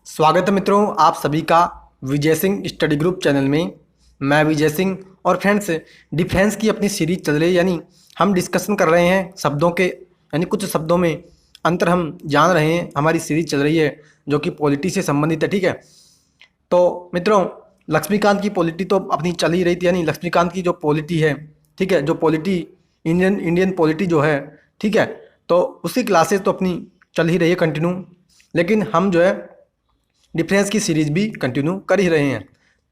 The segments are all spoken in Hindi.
स्वागत है मित्रों, आप सभी का Vijay Singh study group channel में। मैं विजय सिंह और फ्रेंड्स, डिफेंस की अपनी सीरीज चल रही है, यानी हम डिस्कशन कर रहे हैं शब्दों के, यानी कुछ शब्दों में अंतर हम जान रहे हैं। हमारी सीरीज चल रही है जो कि पॉलिटी से संबंधित है। ठीक है, तो मित्रों लक्ष्मीकांत की पॉलिटी तो अपनी चल ही रही थी, यानी लक्ष्मीकांत की जो पॉलिटी है, ठीक है, जो पॉलिटी इंडियन पॉलिटी जो है, ठीक है, तो उसकी क्लासेस तो अपनी चल ही रही है कंटिन्यू। लेकिन हम जो है डिफरेंस की सीरीज भी कंटिन्यू कर ही रहे हैं।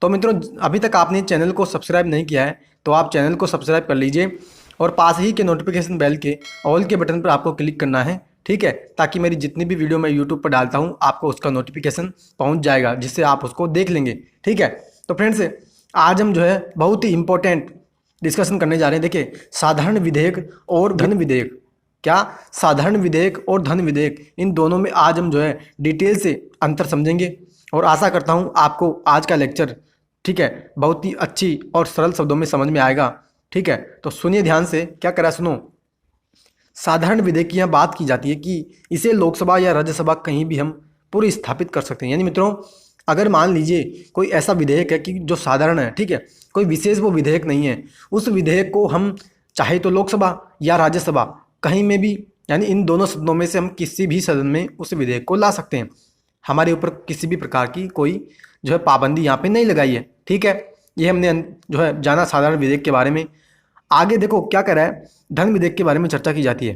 तो मित्रों अभी तक आपने चैनल को सब्सक्राइब नहीं किया है तो आप चैनल को सब्सक्राइब कर लीजिए और पास ही के नोटिफिकेशन बेल के ऑल के बटन पर आपको क्लिक करना है, ठीक है, ताकि मेरी जितनी भी वीडियो मैं यूट्यूब पर डालता हूं आपको उसका नोटिफिकेशन पहुंच जाएगा, जिससे आप उसको देख लेंगे। ठीक है, तो फ्रेंड्स आज हम जो है बहुत ही इंपॉर्टेंट डिस्कशन करने जा रहे हैं। देखिए, साधारण विधेयक और धन विधेयक, क्या साधारण विधेयक और धन विधेयक, इन दोनों में आज हम जो है डिटेल से अंतर समझेंगे और आशा करता हूं आपको आज का लेक्चर, ठीक है, बहुत ही अच्छी और सरल शब्दों में समझ में आएगा। ठीक है, तो सुनिए ध्यान से, क्या करा सुनो। साधारण विधेयक की यहाँ बात की जाती है कि इसे लोकसभा या राज्यसभा कहीं भी हम पूरी स्थापित कर सकते हैं। यानी मित्रों अगर मान लीजिए कोई ऐसा विधेयक है कि जो साधारण है, ठीक है, कोई विशेष वो विधेयक नहीं है, उस विधेयक को हम चाहे तो लोकसभा या राज्यसभा कहीं में भी, यानी इन दोनों सदनों में से हम किसी भी सदन में उस विधेयक को ला सकते हैं। हमारे ऊपर किसी भी प्रकार की कोई जो है पाबंदी यहाँ पे नहीं लगाई है। ठीक है, ये हमने जो है जाना साधारण विधेयक के बारे में। आगे देखो क्या कह रहा है, धन विधेयक के बारे में चर्चा की जाती है।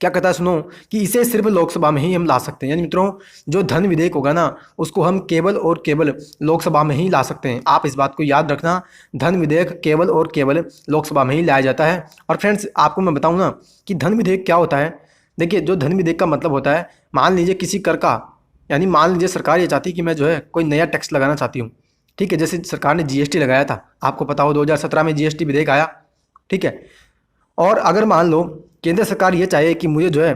क्या कहता है सुनो कि इसे सिर्फ लोकसभा में ही हम ला सकते हैं। यानी मित्रों जो धन विधेयक होगा ना, उसको हम केवल और केवल लोकसभा में ही ला सकते हैं। आप इस बात को याद रखना, धन विधेयक केवल और केवल लोकसभा में ही लाया जाता है। और फ्रेंड्स आपको मैं बताऊं ना कि धन विधेयक क्या होता है। देखिए, जो धन विधेयक का मतलब होता है, मान लीजिए किसी कर का, यानी मान लीजिए सरकार ये चाहती है कि मैं जो है कोई नया टैक्स लगाना चाहती हूँ। ठीक है, जैसे सरकार ने जीएसटी लगाया था, आपको पता हो 2017 में जीएसटी विधेयक आया। ठीक है, और अगर मान लो केंद्र सरकार ये चाहे कि मुझे जो है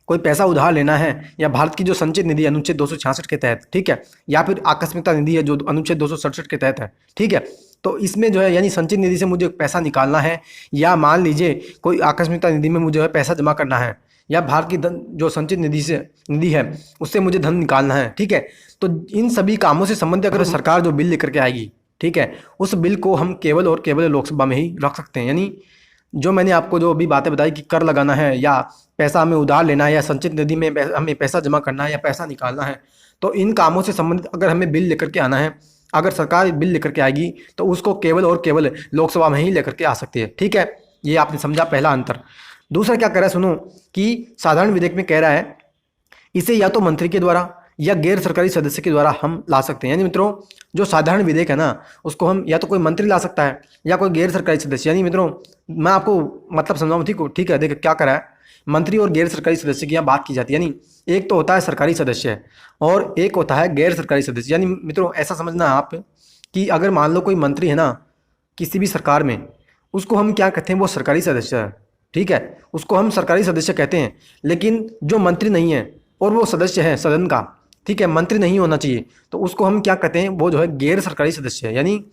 कोई पैसा उधार लेना है, या भारत की जो संचित निधि अनुच्छेद 266 के तहत, ठीक है, या फिर आकस्मिकता निधि है जो अनुच्छेद 267 के तहत है, ठीक है, तो इसमें जो है यानी संचित निधि से मुझे पैसा निकालना है, या मान लीजिए कोई आकस्मिकता निधि में मुझे पैसा जमा करना है, या भारत की धन जो संचित निधि है उससे मुझे धन निकालना है। ठीक है, तो इन सभी कामों से संबंधित अगर सरकार जो बिल लेकर के आएगी, ठीक है, उस बिल को हम केवल और केवल लोकसभा में ही रख सकते हैं। यानी जो मैंने आपको जो अभी बातें बताई कि कर लगाना है, या पैसा हमें उधार लेना है, या संचित निधि में हमें पैसा जमा करना है, या पैसा निकालना है, तो इन कामों से संबंधित अगर हमें बिल लेकर के आना है, अगर सरकार बिल लेकर के आएगी तो उसको केवल और केवल लोकसभा में ही लेकर के आ सकती है। ठीक है, ये आपने समझा पहला अंतर। दूसरा क्या कह रहा है सुनो कि साधारण विधेयक में कह रहा है इसे या तो मंत्री के द्वारा या गैर सरकारी सदस्य के द्वारा हम ला सकते हैं। यानी मित्रों जो साधारण विधेयक है ना, उसको हम या तो कोई मंत्री ला सकता है या कोई गैर सरकारी सदस्य। यानी मित्रों मैं आपको मतलब समझाऊँ, ठीक है, देखिए क्या करा है, मंत्री और गैर सरकारी सदस्य की यहाँ बात की जाती है। यानी एक तो होता है सरकारी सदस्य और एक होता है गैर सरकारी सदस्य। यानी मित्रों ऐसा समझना आप कि अगर मान लो कोई मंत्री है ना किसी भी सरकार में, उसको हम क्या कहते हैं, वो सरकारी सदस्य है। ठीक है, उसको हम सरकारी सदस्य कहते हैं। लेकिन जो मंत्री नहीं है और वो सदस्य है सदन का, ठीक है, मंत्री नहीं होना चाहिए, तो उसको हम क्या कहते हैं, वो जो है गैर सरकारी सदस्य है। यानी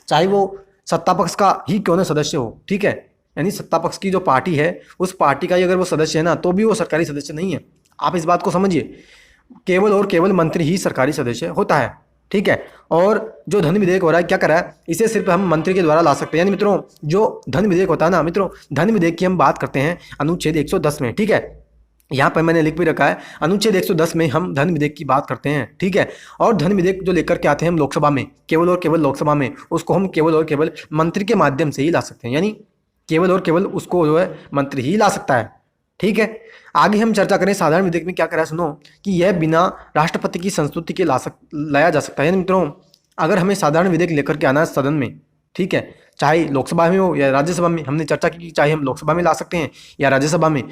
चाहे वो सत्ता पक्ष का ही क्यों ना सदस्य हो, ठीक है, यानी सत्ता पक्ष की जो पार्टी है उस पार्टी का ही अगर वो सदस्य है ना, तो भी वो सरकारी सदस्य नहीं है। आप इस बात को समझिए, केवल और केवल मंत्री ही सरकारी सदस्य होता है। ठीक है, और जो धन विधेयक हो रहा है क्या कर रहा है, इसे सिर्फ हम मंत्री के द्वारा ला सकते हैं। यानी मित्रों जो धन विधेयक होता है ना, मित्रों धन विधेयक की हम बात करते हैं अनुच्छेद 110 में। ठीक है, यहाँ पर मैंने लिख भी रखा है, अनुच्छेद 110 में हम धन विधेयक की बात करते हैं। ठीक है, और धन विधेयक जो लेकर के आते हैं हम लोकसभा में, केवल और केवल लोकसभा में, उसको हम केवल और केवल मंत्री के माध्यम से ही ला सकते हैं। यानी केवल और केवल उसको जो है मंत्री ही ला सकता है। ठीक है, आगे हम चर्चा करें साधारण विधेयक में क्या करा है सुनो कि यह बिना राष्ट्रपति की संस्तुति के लाया जा सकता है। यानी मित्रों अगर हमें साधारण विधेयक लेकर के आना है सदन में, ठीक है, चाहे लोकसभा में हो या राज्यसभा में, हमने चर्चा की कि चाहे हम लोकसभा में ला सकते हैं या राज्यसभा में,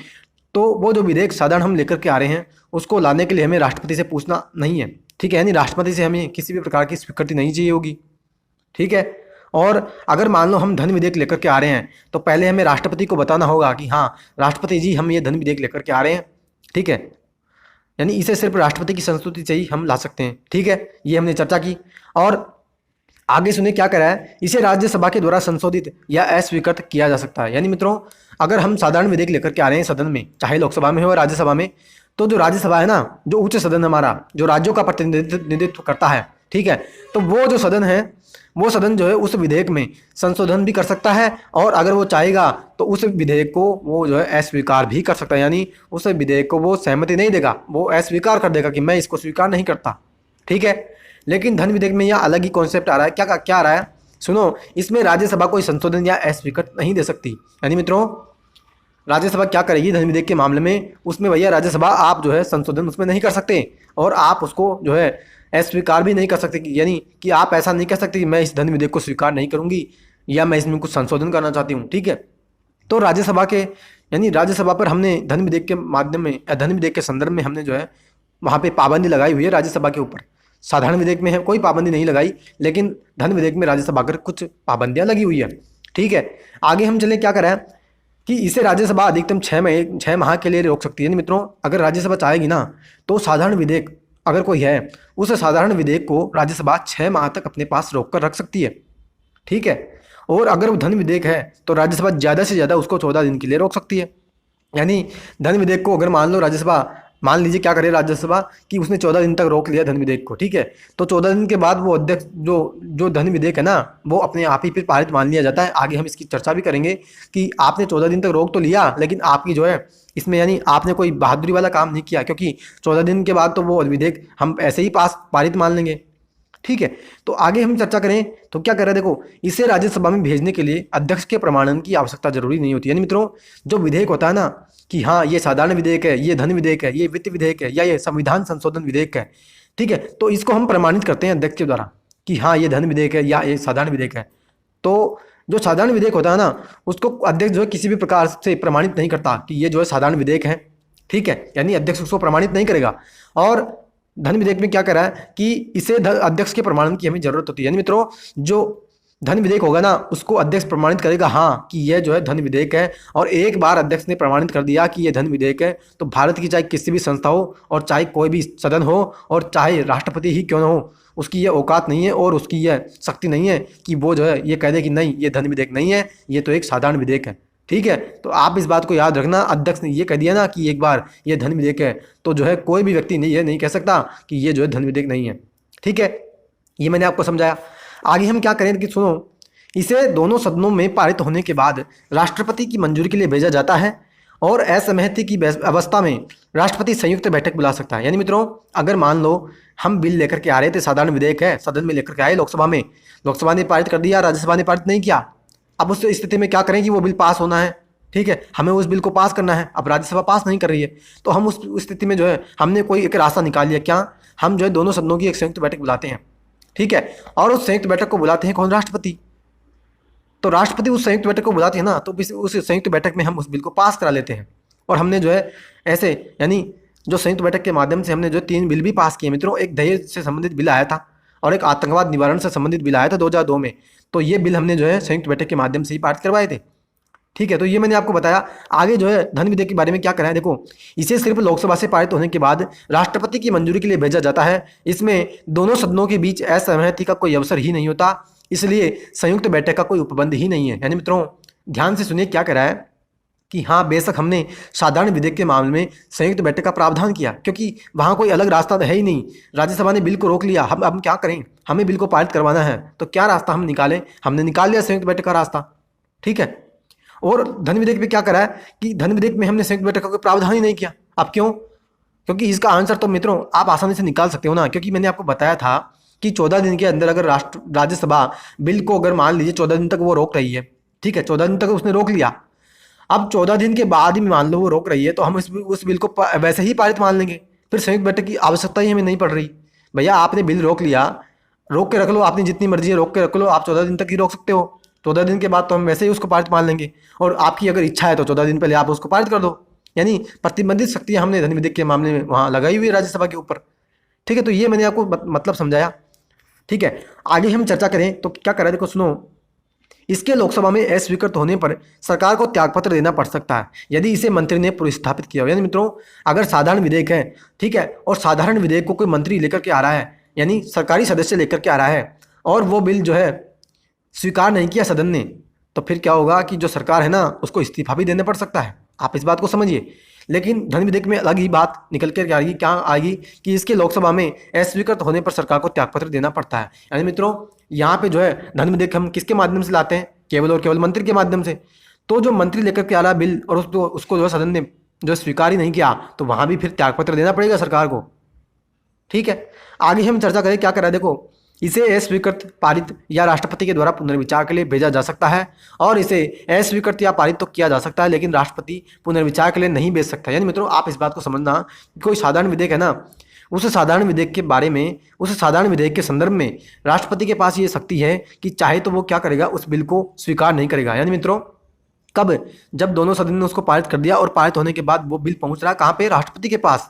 तो वो जो विधेयक साधारण हम लेकर के आ रहे हैं उसको लाने के लिए हमें राष्ट्रपति से पूछना नहीं है। ठीक है, यानी राष्ट्रपति से हमें किसी भी प्रकार की स्वीकृति नहीं चाहिए होगी। ठीक है, और अगर मान लो हम धन विधेयक लेकर के आ रहे हैं तो पहले हमें राष्ट्रपति को बताना होगा कि हाँ राष्ट्रपति जी हम ये धन विधेयक लेकर के आ रहे हैं। ठीक है, यानी इसे सिर्फ राष्ट्रपति की संस्तुति से ही हम ला सकते हैं। ठीक है, ये हमने चर्चा की। और आगे सुनिए क्या करा है, इसे राज्यसभा के द्वारा संशोधित या अस्वीकृत किया जा सकता है। यानी मित्रों अगर हम साधारण विधेयक लेकर के आ रहे हैं सदन में, चाहे लोकसभा में हो या राज्यसभा में, तो जो राज्यसभा है ना, जो उच्च सदन हमारा, जो राज्यों का प्रतिनिधित्व करता है, ठीक है, तो वो जो सदन है, वो सदन जो है उस विधेयक में संशोधन भी कर सकता है, और अगर वो चाहेगा तो उस विधेयक को वो जो है अस्वीकार भी कर सकता है। यानी उस विधेयक को वो सहमति नहीं देगा, वो अस्वीकार कर देगा कि मैं इसको स्वीकार नहीं करता, ठीक है। लेकिन धन विधेयक में यह अलग ही कॉन्सेप्ट आ रहा है। क्या क्या आ रहा है, सुनो। इसमें राज्यसभा कोई संशोधन या अस्वीकृत नहीं दे सकती। यानी मित्रों, राज्यसभा क्या करेगी धन विधेयक के मामले में, उसमें भैया राज्यसभा आप जो है संशोधन उसमें नहीं कर सकते, और आप उसको जो है अस्वीकार भी नहीं कर सकते। यानी कि आप ऐसा नहीं कह सकते कि मैं इस धन विधेयक को स्वीकार नहीं करूंगी या मैं इसमें कुछ संशोधन करना चाहती हूँ, ठीक है। तो राज्यसभा के, यानी राज्यसभा पर हमने धन विधेयक के माध्यम में या धन विधेयक के संदर्भ में हमने जो है वहाँ पे पाबंदी लगाई हुई है राज्यसभा के ऊपर। साधारण विधेयक में है कोई पाबंदी नहीं लगाई, लेकिन धन विधेयक में राज्यसभा पर कुछ पाबंदियाँ लगी हुई है, ठीक है। आगे हम चले, क्या करें कि इसे राज्यसभा अधिकतम 6 माह के लिए रोक सकती है। मित्रों, अगर राज्यसभा चाहेगी ना, तो साधारण विधेयक अगर कोई है, उस साधारण विधेयक को राज्यसभा 6 माह तक अपने पास रोक कर रख सकती है, ठीक है। और अगर वो धन विधेयक है तो राज्यसभा ज़्यादा से ज़्यादा उसको 14 दिन के लिए रोक सकती है। यानी धन विधेयक को अगर मान लो राज्यसभा, मान लीजिए क्या करे राज्यसभा कि उसने 14 दिन तक रोक लिया धन विधेयक को, ठीक है। तो 14 दिन के बाद वो अध्यक्ष जो जो धन विधेयक है ना, वो अपने आप ही फिर पारित मान लिया जाता है। आगे हम इसकी चर्चा भी करेंगे कि आपने 14 दिन तक रोक तो लिया, लेकिन आपकी जो है इसमें यानी आपने कोई बहादुरी वाला काम नहीं किया, क्योंकि 14 दिन के बाद तो वो विधेयक हम ऐसे ही पारित मान लेंगे, ठीक है। तो आगे हम चर्चा करें तो क्या कर रहे हैं, देखो, इसे राज्यसभा में भेजने के लिए अध्यक्ष के प्रमाणन की आवश्यकता जरूरी नहीं होती। यानी मित्रों, जो विधेयक होता है ना कि हाँ ये साधारण विधेयक है, ये धन विधेयक है, ये वित्त विधेयक है, या ये संविधान संशोधन विधेयक है, ठीक है, तो इसको हम प्रमाणित करते हैं अध्यक्ष के द्वारा कि हाँ ये धन विधेयक है या ये साधारण विधेयक है। तो जो साधारण विधेयक होता है ना, उसको अध्यक्ष जो है किसी भी प्रकार से प्रमाणित नहीं करता कि ये जो है साधारण विधेयक है, ठीक है। यानी अध्यक्ष उसको प्रमाणित नहीं करेगा। और धन विधेयक में क्या करा है कि इसे अध्यक्ष के प्रमाणन की हमें जरूरत होती है। यानी मित्रों, जो धन विधेयक होगा ना, उसको अध्यक्ष प्रमाणित करेगा हाँ कि यह जो है धन विधेयक है। और एक बार अध्यक्ष ने प्रमाणित कर दिया कि यह धन विधेयक है, तो भारत की चाहे किसी भी संस्था हो और चाहे कोई भी सदन हो और चाहे राष्ट्रपति ही क्यों न हो, उसकी यह औकात नहीं है और उसकी यह शक्ति नहीं है कि वो जो है ये कह दे कि नहीं ये धन विधेयक नहीं है, ये तो एक साधारण विधेयक है, ठीक है। तो आप इस बात को याद रखना, अध्यक्ष ने ये कह दिया ना कि एक बार ये धन विधेयक है, तो जो है कोई भी व्यक्ति नहीं, ये नहीं कह सकता कि ये जो है धन विधेयक नहीं है, ठीक है। ये मैंने आपको समझाया। आगे हम क्या करें कि सुनो, इसे दोनों सदनों में पारित होने के बाद राष्ट्रपति की मंजूरी के लिए भेजा जाता है, और असहमति की अवस्था में राष्ट्रपति संयुक्त बैठक बुला सकता है। यानी मित्रों, अगर मान लो हम बिल लेकर के आ रहे थे, साधारण विधेयक है, सदन में लेकर के आए लोकसभा में, लोकसभा ने पारित कर दिया, राज्यसभा ने पारित नहीं किया। अब उस स्थिति में क्या करें कि वो बिल पास होना है, ठीक है, हमें उस बिल को पास करना है। अब राज्यसभा पास नहीं कर रही है, तो हम उस स्थिति में जो है हमने कोई एक रास्ता निकाल लिया। क्या, हम जो है दोनों सदनों की एक संयुक्त बैठक बुलाते हैं, ठीक है। और उस संयुक्त बैठक को बुलाते हैं कौन, राष्ट्रपति। तो राष्ट्रपति उस संयुक्त बैठक को बुलाते हैं ना, तो उस संयुक्त बैठक में हम उस बिल को पास करा लेते हैं। और हमने जो है ऐसे, यानी जो संयुक्त बैठक के माध्यम से हमने जो 3 बिल भी पास किए मित्रों, एक दहेज से संबंधित बिल आया था और एक आतंकवाद निवारण से संबंधित बिल आया था 2002 में। तो ये बिल हमने जो है संयुक्त बैठक के माध्यम से ही पारित करवाए थे, ठीक है। तो ये मैंने आपको बताया। आगे जो है धन विधेयक के बारे में क्या करना है, देखो, इसे सिर्फ लोकसभा से पारित होने के बाद राष्ट्रपति की मंजूरी के लिए भेजा जाता है। इसमें दोनों सदनों के बीच असहमति का कोई अवसर ही नहीं होता, इसलिए संयुक्त बैठक का कोई उपबंध ही नहीं है। यानी मित्रों, ध्यान से सुनिए क्या कह रहा है कि हाँ बेशक हमने साधारण विधेयक के मामले में संयुक्त बैठक का प्रावधान किया, क्योंकि वहाँ कोई अलग रास्ता है ही नहीं। राज्यसभा ने बिल को रोक लिया, हम क्या करें, हमें बिल को पारित करवाना है, तो क्या रास्ता हम निकालें, हमने निकाल लिया संयुक्त बैठक का रास्ता, ठीक है। और धन विधेयक में क्या करा है कि धन विधेयक में हमने संयुक्त बैठक का कोई प्रावधान ही नहीं किया। अब क्यों, क्योंकि इसका आंसर तो मित्रों आप आसानी से निकाल सकते हो ना, क्योंकि मैंने आपको बताया था कि 14 दिन के अंदर अगर राज्यसभा बिल को अगर मान लीजिए 14 दिन तक वो रोक रही है, ठीक है, 14 दिन तक उसने रोक लिया। अब 14 दिन के बाद ही मान लो वो रोक रही है, तो हम उस बिल को वैसे ही पारित मान लेंगे, फिर संयुक्त बैठक की आवश्यकता ही हमें नहीं पड़ रही। भैया आपने बिल रोक लिया, रोक के रख लो, आपने जितनी मर्जी है रोक के रख लो, आप 14 दिन तक ही रोक सकते हो। 14 दिन के बाद तो हम वैसे ही उसको पारित मान लेंगे, और आपकी अगर इच्छा है तो 14 दिन पहले आप उसको पारित कर दो। यानी प्रतिबंधित शक्तियाँ हमने धन विधेयक के मामले में वहाँ लगाई हुई है राज्यसभा के ऊपर, ठीक है। तो ये मैंने आपको मतलब समझाया, ठीक है। आगे हम चर्चा करें तो क्या करें, देखो सुनो, इसके लोकसभा में अस्वीकृत होने पर सरकार को त्यागपत्र देना पड़ सकता है यदि इसे मंत्री ने पुरस्कृत किया हो। यानी मित्रों, अगर साधारण विधेयक है, ठीक है, और साधारण विधेयक को कोई मंत्री लेकर के आ रहा है, यानी सरकारी सदस्य लेकर के आ रहा है, और वो बिल जो है स्वीकार नहीं किया सदन ने, तो फिर क्या होगा कि जो सरकार है ना उसको इस्तीफा भी देना पड़ सकता है। आप इस बात को समझिए। लेकिन धन विधेयक में अलग ही बात निकल कर आएगी, क्या आएगी कि इसके लोकसभा में अस्वीकृत होने पर सरकार को त्यागपत्र देना पड़ता है। यानी मित्रों यहाँ पे जो है धन विधेयक हम किसके माध्यम से लाते हैं, केवल और केवल मंत्री के माध्यम से। तो जो मंत्री लेकर के आ रहा बिल और उसको जो सदन ने जो स्वीकार ही नहीं किया, तो वहां भी फिर त्यागपत्र देना पड़ेगा सरकार को। ठीक है, आगे हम चर्चा करें क्या कर रहा है। देखो, इसे अस्वीकृत, पारित या राष्ट्रपति के द्वारा पुनर्विचार के लिए भेजा जा सकता है, और इसे अस्वीकृत या पारित तो किया जा सकता है, लेकिन राष्ट्रपति पुनर्विचार के लिए नहीं भेज सकता। यानी मित्रों आप इस बात को समझना, कोई साधारण विधेयक है ना, उस साधारण विधेयक के बारे में, उस साधारण विधेयक के संदर्भ में राष्ट्रपति के पास ये शक्ति है कि चाहे तो वो क्या करेगा, उस बिल को स्वीकार नहीं करेगा। यानी मित्रों कब, जब दोनों सदन ने उसको पारित कर दिया और पारित होने के बाद वो बिल पहुंच रहा है कहाँ पे, राष्ट्रपति के पास।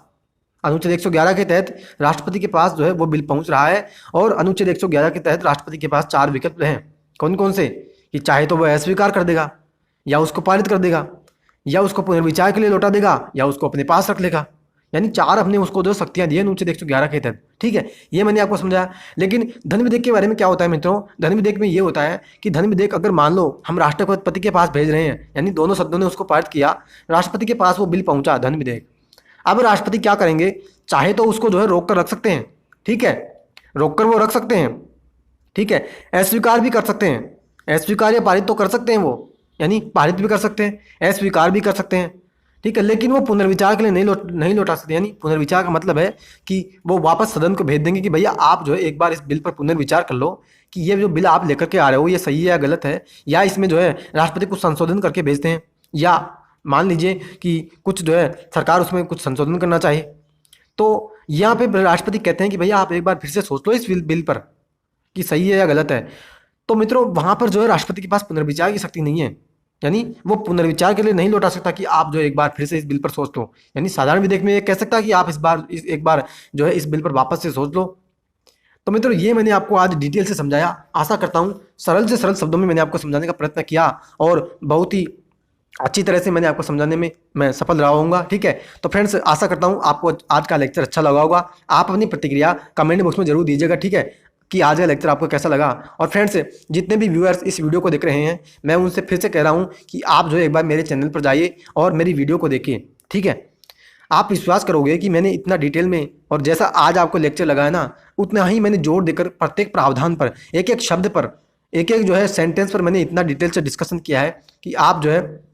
अनुच्छेद 111 के तहत राष्ट्रपति के पास जो है वो बिल पहुंच रहा है, और अनुच्छेद 111 के तहत राष्ट्रपति के पास 4 विकल्प हैं। कौन कौन से, कि चाहे तो वह अस्वीकार कर देगा, या उसको पारित कर देगा, या उसको पुनर्विचार के लिए लौटा देगा, या उसको अपने पास रख लेगा। यानी 4 हमने उसको जो शक्तियां दी है अनुच्छेद 111 के तहत। ठीक है, ये मैंने आपको समझाया। लेकिन धन विधेयक के बारे में क्या होता है मित्रों, धन विधेयक में ये होता है कि धन विधेयक अगर मान लो हम राष्ट्रपति के पास भेज रहे हैं, यानी दोनों सदनों ने उसको पारित किया, राष्ट्रपति के पास वो बिल पहुंचा धन विधेयक। अब राष्ट्रपति क्या करेंगे, चाहे तो उसको जो है रोक कर रख सकते हैं। ठीक है, रोक कर वो रख सकते हैं। ठीक है, अस्वीकार भी कर सकते हैं, अस्वीकार या पारित तो कर सकते हैं वो, यानी पारित भी कर सकते हैं, अस्वीकार भी कर सकते हैं। ठीक है, लेकिन वो पुनर्विचार के लिए नहीं लौटा सकते। यानी पुनर्विचार का मतलब है कि वो वापस सदन को भेज देंगे कि भैया आप जो है एक बार इस बिल पर पुनर्विचार कर लो कि ये जो बिल आप लेकर के आ रहे हो ये सही है या गलत है, या इसमें जो है राष्ट्रपति कुछ संशोधन करके भेजते हैं, या मान लीजिए कि कुछ जो है सरकार उसमें कुछ संशोधन करना चाहे, तो यहाँ पे राष्ट्रपति कहते हैं कि भैया आप एक बार फिर से सोच लो इस बिल पर कि सही है या गलत है। तो मित्रों वहाँ पर जो है राष्ट्रपति के पास पुनर्विचार की शक्ति नहीं है, यानी वो पुनर्विचार के लिए नहीं लौटा सकता कि आप जो एक बार फिर से इस बिल पर सोच लो। यानी साधारण विधेयक में ये कह सकता है कि आप एक बार जो है इस बिल पर वापस से सोच लो। तो मित्रों ये मैंने आपको आज डिटेल से समझाया। आशा करता हूँ सरल से सरल शब्दों में मैंने आपको समझाने का प्रयत्न किया, और बहुत ही अच्छी तरह से मैंने आपको समझाने में मैं सफल रहा होऊंगा। ठीक है, तो फ्रेंड्स आशा करता हूँ आपको आज का लेक्चर अच्छा लगा होगा। आप अपनी प्रतिक्रिया कमेंट बॉक्स में जरूर दीजिएगा। ठीक है, कि आज का लेक्चर आपको कैसा लगा। और फ्रेंड्स जितने भी व्यूअर्स इस वीडियो को देख रहे हैं, मैं उनसे फिर से कह रहा हूँ कि आप जो है एक बार मेरे चैनल पर जाइए और मेरी वीडियो को देखिए। ठीक है, आप विश्वास करोगे कि मैंने इतना डिटेल में, और जैसा आज आपको लेक्चर लगा है ना, उतना ही मैंने जोर देकर प्रत्येक प्रावधान पर, एक एक शब्द पर, एक एक जो है सेंटेंस पर मैंने इतना डिटेल से डिस्कशन किया है कि आप जो है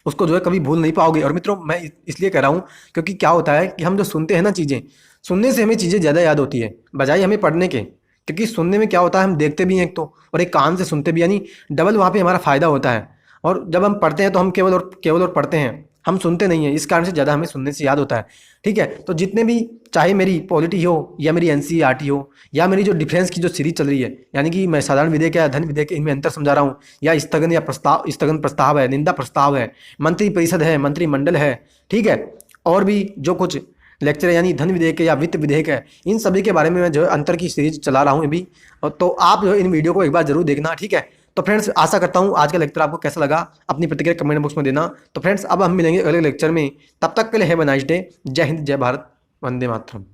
उसको जो है कभी भूल नहीं पाओगे। और मित्रों मैं इसलिए कह रहा हूँ क्योंकि क्या होता है कि हम जो सुनते हैं ना चीज़ें, सुनने से हमें चीज़ें ज़्यादा याद होती है बजाय हमें पढ़ने के। क्योंकि सुनने में क्या होता है, हम देखते भी हैं एक तो, और एक कान से सुनते भी, यानी डबल वहाँ पे हमारा फ़ायदा होता है। और जब हम पढ़ते हैं तो हम केवल और पढ़ते हैं, हम सुनते नहीं हैं। इस कारण से ज़्यादा हमें सुनने से याद होता है। ठीक है, तो जितने भी, चाहे मेरी पॉलिटी हो या मेरी एनसीईआरटी हो या मेरी जो डिफेंस की जो सीरीज चल रही है, यानी कि मैं साधारण विधेयक या धन विधेयक इनमें अंतर समझा रहा हूँ, या स्थगन प्रस्ताव है, निंदा प्रस्ताव है, मंत्री परिषद है, मंत्रिमंडल है। ठीक है, और भी जो कुछ लेक्चर है, यानी धन विधेयक या वित्त विधेयक है, इन सभी के बारे में मैं जो है अंतर की सीरीज चला रहा हूँ अभी। तो आप जो है इन वीडियो को एक बार जरूर देखना। ठीक है, तो फ्रेंड्स आशा करता हूँ आज का लेक्चर आपको कैसा लगा, अपनी प्रतिक्रिया कमेंट बॉक्स में देना। तो फ्रेंड्स अब हम मिलेंगे अगले लेक्चर में, तब तक के लिए हैव अ नाइस डे। जय हिंद, जय भारत, वंदे मातरम।